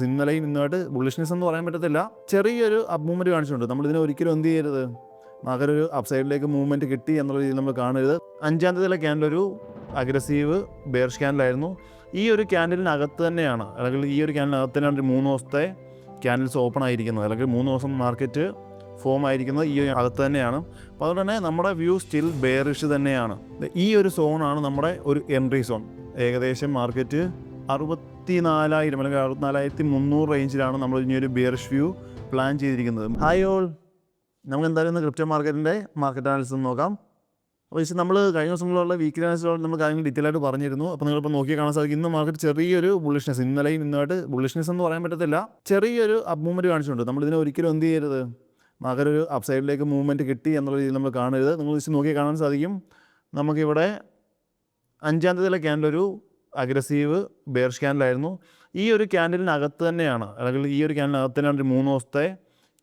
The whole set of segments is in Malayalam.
ഇന്നലെയും ഇന്നുമായിട്ട് ബുള്ളിഷ്നെസ് എന്ന് പറയാൻ പറ്റത്തില്ല. ചെറിയൊരു അപ്പ് മൂവ്മെൻറ്റ് കാണിച്ചിട്ടുണ്ട്. നമ്മളിതിനെ ഒരിക്കലും എന്ത് ചെയ്യരുത്, മകരൊരു അപ്പ് സൈഡിലേക്ക് മൂവ്മെൻറ്റ് കിട്ടി എന്നുള്ള രീതിയിൽ നമ്മൾ കാണരുത്. 5-ാം തീയതിയിലെ ക്യാൻഡിലൊരു അഗ്രസീവ് ബെയറിഷ് ക്യാൻഡിലായിരുന്നു. ഈ ഒരു ക്യാൻഡിലിനകത്ത് തന്നെയാണ്, അല്ലെങ്കിൽ ഈ ഒരു ക്യാൻഡിലിനകത്ത് തന്നെയാണ് 3 ദിവസത്തെ ക്യാൻഡിൽസ് ഓപ്പൺ ആയിരിക്കുന്നത്, അല്ലെങ്കിൽ 3 ദിവസം മാർക്കറ്റ് ഫോം ആയിരിക്കുന്നത് ഈ അകത്ത് തന്നെയാണ്. അപ്പോൾ അതുകൊണ്ട് തന്നെ നമ്മുടെ വ്യൂ സ്റ്റിൽ ബെയറിഷ് തന്നെയാണ്. ഈ ഒരു സോണാണ് നമ്മുടെ ഒരു എൻട്രി സോൺ. ഏകദേശം മാർക്കറ്റ് 64,000 അല്ലെങ്കിൽ 64,300 റേഞ്ചിലാണ് നമ്മൾ ഇനി ഒരു ബിയറിഷ് വ്യൂ പ്ലാൻ ചെയ്തിരിക്കുന്നത്. ഹായ് ഓൾ, നമുക്ക് എന്തായാലും ഇന്ന് ക്രിപ്റ്റോ മാർക്കറ്റിൻ്റെ മാർക്കറ്റ് അനാലിസിസ് നോക്കാം. അപ്പോൾ നമ്മൾ കഴിഞ്ഞ ദിവസങ്ങളിലുള്ള വീക്കിലി അനാലിസിസിലുള്ള നമ്മൾ കാര്യങ്ങൾ ഡീറ്റെയിൽ ആയിട്ട് പറഞ്ഞിരുന്നു. അപ്പോൾ നിങ്ങളിപ്പോൾ നോക്കി കാണാൻ സാധിക്കും, ഇന്ന് മാർക്കറ്റ് ചെറിയൊരു ബുള്ളിഷ്നെസ്, ഇന്നലെയും ഇന്നുമായിട്ട് ബുള്ളിഷ്നെസ് എന്ന് പറയാൻ പറ്റത്തില്ല, ചെറിയൊരു അപ്പ് മൂവ്മെൻറ്റ് കാണിച്ചിട്ടുണ്ട്. നമ്മളിതിനെ ഒരിക്കലും എന്ത് ചെയ്യരുത്, മകരൊരു അപ്പ് സൈഡിലേക്ക് മൂവ്മെൻറ്റ് കിട്ടി എന്നുള്ള രീതിയിൽ നമ്മൾ കാണരുത്. നിങ്ങൾ നോക്കി കാണാൻ സാധിക്കും, നമുക്കിവിടെ 5-ാം തീയതിയിലെ ക്യാൻഡിലൊരു അഗ്രസീവ് ബെയറിഷ് ക്യാൻഡിലായിരുന്നു. ഈ ഒരു ക്യാൻഡിലിനകത്ത് തന്നെയാണ്, അല്ലെങ്കിൽ ഈ ഒരു ക്യാൻഡിലിനകത്ത് തന്നെയാണ് 3 ദിവസത്തെ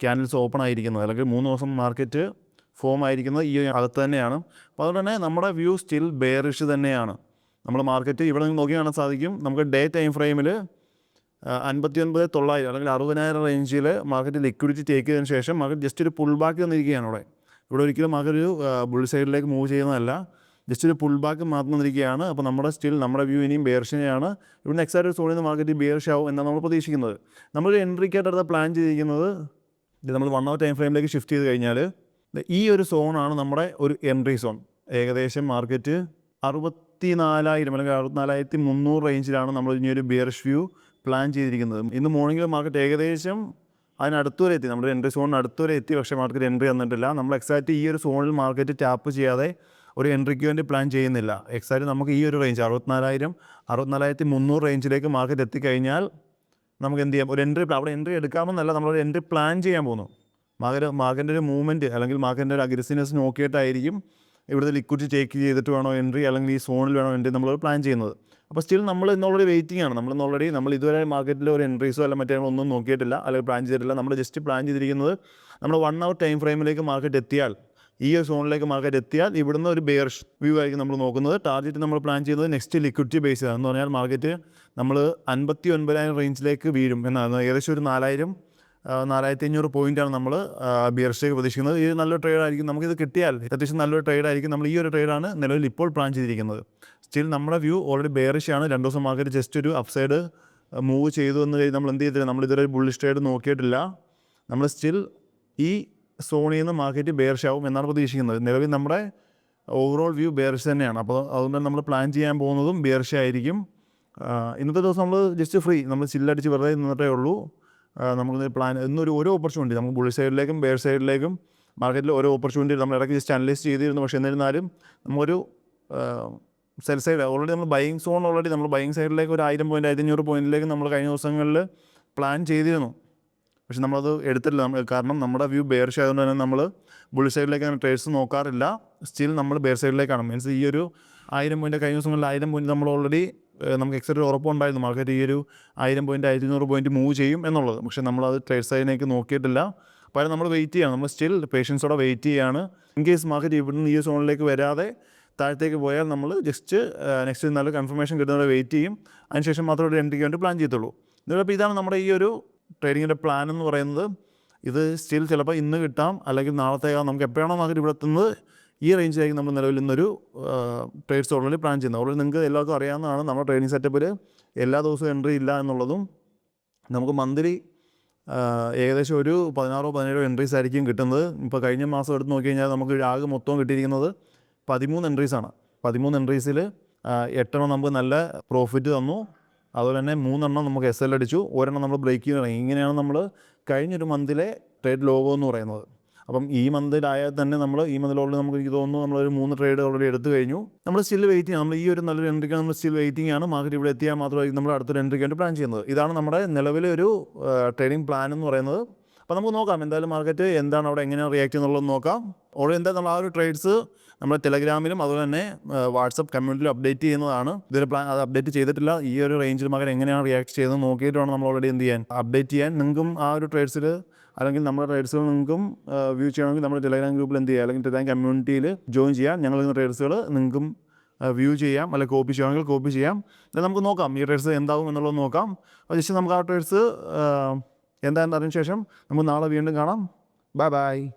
ക്യാൻഡിൽസ് ഓപ്പൺ ആയിരിക്കുന്നത്, അല്ലെങ്കിൽ 3 ദിവസം മാർക്കറ്റ് ഫോം ആയിരിക്കുന്നത് ഈ അകത്ത് തന്നെയാണ്. അപ്പോൾ അതുകൊണ്ട് തന്നെ നമ്മുടെ വ്യൂ സ്റ്റിൽ ബെയറിഷ് തന്നെയാണ്. നമ്മൾ മാർക്കറ്റ് ഇവിടെ നിന്ന് നോക്കി കാണാൻ സാധിക്കും, നമുക്ക് ഡേ ടൈം ഫ്രെയിമിൽ 59,900 അല്ലെങ്കിൽ 60,000 റേഞ്ചിൽ മാർക്കറ്റ് ലിക്വിഡിറ്റി ടേക്ക് ചെയ്തതിന് ശേഷം മാർക്കറ്റ് ജസ്റ്റ് ഒരു പുൾ ബാക്ക് തന്നിരിക്കുകയാണ്. ഇവിടെ ഒരിക്കലും മാർക്കറ്റ് ഒരു ബുൾ സൈഡിലേക്ക് മൂവ് ചെയ്യുന്നതല്ല, ജസ്റ്റ് ഒരു പുൾ ബാക്ക് മാത്രം തന്നിരിക്കുകയാണ്. അപ്പോൾ നമ്മുടെ വ്യൂ ഇനിയും ബെയറിഷിനെയാണ്. ഇവിടെ നെക്സ്റ്റ് ആയിട്ട് ഒരു സോണിൽ നിന്ന് മാർക്കറ്റ് ബെയറിഷ് ആവും എന്നാണ് നമ്മൾ പ്രതീക്ഷിക്കുന്നത്. നമ്മളൊരു എൻട്രിക്കായിട്ട് അടുത്ത പ്ലാൻ ചെയ്തിരിക്കുന്നത്, ഇത് നമ്മൾ 1 hour ടൈം ഫ്രെയിമിലേക്ക് ഷിഫ്റ്റ് ചെയ്ത് കഴിഞ്ഞാൽ ഈ ഒരു സോണാണ് നമ്മുടെ ഒരു എൻട്രി സോൺ. ഏകദേശം മാർക്കറ്റ് 64,000 അല്ലെങ്കിൽ 64,300 റേഞ്ചിലാണ് നമ്മൾ ഇനി ഒരു ബിയറിഷ് വ്യൂ പ്ലാൻ ചെയ്തിരിക്കുന്നത്. ഇന്ന് മോർണിംഗിൽ മാർക്കറ്റ് ഏകദേശം അതിനടുത്തുവരെ എത്തി, നമ്മുടെ എൻട്രി സോണിന് അടുത്തുവരെ എത്തി. പക്ഷേ മാർക്കറ്റ് എൻട്രി തന്നിട്ടില്ല. നമ്മൾ എക്സാക്റ്റ് ഈ ഒരു സോണിൽ മാർക്കറ്റ് ടാപ്പ് ചെയ്യാതെ ഒരു എൻട്രിക്ക് വേണ്ടി പ്ലാൻ ചെയ്യുന്നില്ല. എക്സാക്റ്റ് നമുക്ക് ഈ ഒരു റേഞ്ച് 64,000 64,300 റേഞ്ചിലേക്ക് മാർക്കറ്റ് എത്തിക്കഴിഞ്ഞാൽ നമുക്ക് എന്ത് ചെയ്യാം, ഒരു എൻട്രി, അവിടെ എൻട്രി എടുക്കാമെന്നല്ല, നമ്മളൊരു എൻട്രി പ്ലാൻ ചെയ്യാൻ പോകുന്നു. മാർക്കറ്റിൻ്റെ ഒരു മൂവ്മെൻറ്റ് അല്ലെങ്കിൽ മാർക്കറ്റിൻ്റെ ഒരു അഗ്രസീവ്നെസ് നോക്കിയിട്ടായിരിക്കും ഇവിടുത്തെ ലിക്വിഡിറ്റി ടേക്ക് ചെയ്തിട്ട് വേണോ എൻട്രി, അല്ലെങ്കിൽ ഈ സോണിൽ വേണോ എൻട്രി നമ്മൾ പ്ലാൻ ചെയ്യുന്നത്. അപ്പോൾ സ്റ്റിൽ നമ്മൾ ഇന്നുള്ളൊരു വെയിറ്റിംഗ് ആണ്. നമ്മൾ ഇതുവരെ മാർക്കറ്റിൽ ഒരു എൻട്രീസോ അല്ല മറ്റേ ഒന്നും നോക്കിയിട്ടില്ല, അല്ലെങ്കിൽ പ്ലാൻ ചെയ്തിട്ടില്ല. നമ്മൾ ജസ്റ്റ് പ്ലാൻ ചെയ്തിരിക്കുന്നത്, നമ്മൾ 1 hour ടൈം ഫ്രെയിമിലേക്ക് മാർക്കറ്റ് എത്തിയാൽ, ഈ ഒരു സോണിലേക്ക് മാർക്കറ്റ് എത്തിയാൽ ഇവിടുന്ന് ഒരു ബെയറിഷ് വ്യൂ ആയിരിക്കും നമ്മൾ നോക്കുന്നത്. ടാർഗറ്റ് നമ്മൾ പ്ലാൻ ചെയ്യുന്നത് നെക്സ്റ്റ് ലിക്വിഡിറ്റി ബേസ് ആണ്. എന്ന് പറഞ്ഞാൽ മാർക്കറ്റ് നമ്മൾ 59,000 റേഞ്ചിലേക്ക് വീഴും എന്നാണ്. ഏകദേശം ഒരു 4,500 പോയിൻ്റാണ് നമ്മൾ ബിയറിഷിലേക്ക് പ്രതീക്ഷിക്കുന്നത്. ഇത് നല്ലൊരു ട്രേഡായിരിക്കും. നമുക്കിത് കിട്ടിയാൽ അത്യാവശ്യം നല്ലൊരു ട്രേഡായിരിക്കും. നമ്മൾ ഈ ഒരു ട്രേഡാണ് നിലവിൽ ഇപ്പോൾ പ്ലാൻ ചെയ്തിരിക്കുന്നത്. സ്റ്റിൽ നമ്മുടെ വ്യൂ ഓൾറെഡി ബെയറിഷ് ആണ്. 2 ദിവസം മാർക്കറ്റ് ജസ്റ്റ് ഒരു അപ്പ് സൈഡ് മൂവ് ചെയ്തു എന്ന് കഴിഞ്ഞാൽ നമ്മൾ എന്ത് ചെയ്തില്ല, നമ്മൾ ഇതുവരെ ബുള്ളിഷ് ട്രേഡ് നോക്കിയിട്ടില്ല. നമ്മൾ സ്റ്റിൽ ഈ സോണിൽ നിന്ന് മാർക്കറ്റ് ബെയറിഷ് ആവും എന്നാണ് പ്രതീക്ഷിക്കുന്നത്. നിലവിൽ നമ്മുടെ ഓവറോൾ വ്യൂ ബെയറിഷ് തന്നെയാണ്. അപ്പോൾ അതുകൊണ്ട് നമ്മൾ പ്ലാൻ ചെയ്യാൻ പോകുന്നതും ബെയറിഷ് ആയിരിക്കും. ഇന്നത്തെ ദിവസം നമ്മൾ ജസ്റ്റ് ഫ്രീ, നമ്മൾ ചില്ലടിച്ച് വെറുതെ നിന്നിട്ടേ ഉള്ളൂ. നമുക്ക് പ്ലാൻ ഇന്നൊരു ഓരോ ഓപ്പർച്യൂണിറ്റി, നമുക്ക് ബുള്ളി സൈഡിലേക്കും ബെയർ സൈഡിലേക്കും മാർക്കറ്റിൽ ഓരോ ഓപ്പർച്യൂണിറ്റി നമ്മൾ ഇടയ്ക്ക് ജസ്റ്റ് അനലൈസ് ചെയ്തിരുന്നു. പക്ഷേ എന്നിരുന്നാലും നമുക്കൊരു സെൽ സൈഡ് ഓൾറെഡി നമ്മൾ ബൈയിങ് സോൺ നമ്മൾ ബൈയിങ് സൈഡിലേക്ക് ഒരു 1000 പോയിൻറ്റ് 1500 പോയിൻറ്റിലേക്ക് നമ്മൾ കഴിഞ്ഞ ദിവസങ്ങളിൽ പ്ലാൻ ചെയ്തിരുന്നു. പക്ഷെ നമ്മളത് എടുത്തില്ല. കാരണം നമ്മുടെ വ്യൂ ബെയറിഷ് ആയതുകൊണ്ട് തന്നെ നമ്മൾ ബുള്ളി സൈഡിലേക്ക് അങ്ങനെ ട്രേഡ്സ് നോക്കാറില്ല. സ്റ്റിൽ നമ്മൾ ബെയർ സൈഡിലേക്കാണ്. മീൻസ് ഈ ഒരു 1000 പോയിൻറ്റ് കഴിഞ്ഞ ദിവസങ്ങളിൽ 1000 പോയിൻറ്റ് നമ്മൾ ഓൾറെഡി നമുക്ക് എക്സാക്റ്റ് ഉറപ്പുണ്ടായിരുന്നു മാർക്കറ്റ് ഈ ഒരു 1000 പോയിൻറ്റ് 1500 പോയിൻറ്റ് മൂവ് ചെയ്യും എന്നുള്ളത്. പക്ഷേ നമ്മളത് ട്രേഡ് സൈഡിലേക്ക് നോക്കിയിട്ടില്ല. അപ്പോൾ നമ്മൾ വെയിറ്റ് ചെയ്യണം. നമ്മൾ സ്റ്റിൽ പേഷ്യൻസോടെ വെയിറ്റ് ചെയ്യുകയാണ്. ഇൻ കേസ് മാർക്കറ്റ് ഇവിടുന്ന് ഈ സോണിലേക്ക് വരാതെ താഴത്തേക്ക് പോയാൽ നമ്മൾ ജസ്റ്റ് നെക്സ്റ്റ് നല്ല കൺഫർമേഷൻ കിട്ടുന്നവരെ വെയിറ്റ് ചെയ്യും. അതിനുശേഷം മാത്രമേ ഒരു എൻട്രിക്ക് വേണ്ടി പ്ലാൻ ചെയ്യത്തുള്ളൂ. അപ്പോൾ ഇതാണ് നമ്മുടെ ഈ ഒരു ട്രേഡിങ്ങിൻ്റെ പ്ലാൻ എന്ന് പറയുന്നത്. ഇത് സ്റ്റിൽ ചിലപ്പോൾ ഇന്ന് കിട്ടാം, അല്ലെങ്കിൽ നാളത്തേക്കാണ്. നമുക്ക് എപ്പോഴാണോ മാർക്കറ്റ് ഇവിടെ എത്തുന്നത് ഈ റേഞ്ചിലേക്ക് നമ്മൾ നിലവിൽ ഇന്നൊരു ട്രേഡ്സ് ഓൾറെഡി പ്ലാൻ ചെയ്യുന്നത്. ഓൾറെഡി നിങ്ങൾക്ക് എല്ലാവർക്കും അറിയാവുന്നതാണ്, നമ്മുടെ ട്രേഡിംഗ് സെറ്റപ്പിൽ എല്ലാ ദിവസവും എൻട്രി ഇല്ല എന്നുള്ളതും. നമുക്ക് മന്ത്ലി ഏകദേശം ഒരു 16-17 എൻട്രീസ് ആയിരിക്കും കിട്ടുന്നത്. ഇപ്പോൾ കഴിഞ്ഞ മാസം എടുത്ത് നോക്കി കഴിഞ്ഞാൽ നമുക്ക് ആകെ മൊത്തം കിട്ടിയിരിക്കുന്നത് 13 എൻട്രീസാണ്. 13 എൻട്രീസിൽ 8 നമുക്ക് നല്ല പ്രോഫിറ്റ് തന്നു. അതുപോലെ തന്നെ 3 നമുക്ക് SL അടിച്ചു, 1 നമ്മൾ ബ്രേക്ക് ചെയ്ത് തുടങ്ങി. ഇങ്ങനെയാണ് നമ്മൾ കഴിഞ്ഞൊരു മന്തിലെ ട്രേഡ് ലോഗോ എന്ന് പറയുന്നത്. അപ്പം ഈ മന്തിലായാൽ തന്നെ ഈ മന്തിലോട്ട് നമുക്ക് എനിക്ക് തോന്നുന്നു നമ്മളൊരു 3 ട്രേഡ് ഓൾറെഡി എടുത്തു കഴിഞ്ഞു. നമ്മൾ സ്റ്റിൽ വെയിറ്റ് ചെയ്യണം. നമ്മൾ ഈ ഒരു നല്ലൊരു എൻട്രിക്ക് നമ്മൾ സ്റ്റിൽ വെയിറ്റിംഗ് ആണ്. മാർക്കറ്റ് ഇവിടെ എത്തിയാൽ മാത്രമായിരിക്കും നമ്മൾ അടുത്തൊരു എൻട്രിക്ക് വേണ്ടി പ്ലാൻ ചെയ്യുന്നത്. ഇതാണ് നമ്മുടെ നിലവിലെ ഒരു ട്രേഡിംഗ് പ്ലാൻ എന്ന് പറയുന്നത്. അപ്പോൾ നമുക്ക് നോക്കാം എന്തായാലും മാർക്കറ്റ് എന്താണ് അവിടെ എങ്ങനെയാണ് റിയാക്ട് ചെയ്യുന്നുള്ളത് നോക്കാം. ഓൾറെഡി എന്തായാലും നമ്മൾ ആ ഒരു ട്രേഡ്സ് നമ്മുടെ ടെലഗ്രാമിലും അതുപോലെ തന്നെ വാട്സപ്പ് കമ്മ്യൂണിറ്റിയിലും അപ്ഡേറ്റ് ചെയ്യുന്നതാണ്. ഇതൊരു പ്ലാൻ അത് അപ്ഡേറ്റ് ചെയ്തിട്ടില്ല. ഈ ഒരു റേഞ്ചിൽ മകൻ എങ്ങനെയാണ് റിയാക്ട് ചെയ്തത് നോക്കിയിട്ട് വേണം നമ്മൾ ഓൾറെഡി എന്ത് ചെയ്യാൻ, അപ്ഡേറ്റ് ചെയ്യാൻ. നിങ്ങൾക്കും ആ ഒരു ട്രേഡ്സിൽ അല്ലെങ്കിൽ നമ്മുടെ ട്രേഡ്സുകൾ നിങ്ങൾക്കും വ്യൂ ചെയ്യണമെങ്കിൽ നമ്മുടെ ടെലഗ്രാം ഗ്രൂപ്പിൽ എന്ത് ചെയ്യുക, അല്ലെങ്കിൽ ടെലഗ്രാം കമ്മ്യൂണിറ്റിയിൽ ജോയിൻ ചെയ്യാം. ഞങ്ങൾ ട്രേഡ്സുകൾ നിങ്ങൾക്കും വ്യൂ ചെയ്യാം, അല്ലെങ്കിൽ കോപ്പി ചെയ്യുകയാണെങ്കിൽ കോപ്പി ചെയ്യാം. then നമുക്ക് നോക്കാം ഈ ട്രേഡ്സ് എന്താവും എന്നുള്ളത് നോക്കാം. അപ്പോൾ ജസ്റ്റ് നമുക്ക് ആ ട്രേഡ്സ് എന്താണെന്ന് അറിഞ്ഞ ശേഷം നമുക്ക് നാളെ വീണ്ടും കാണാം. Bye bye.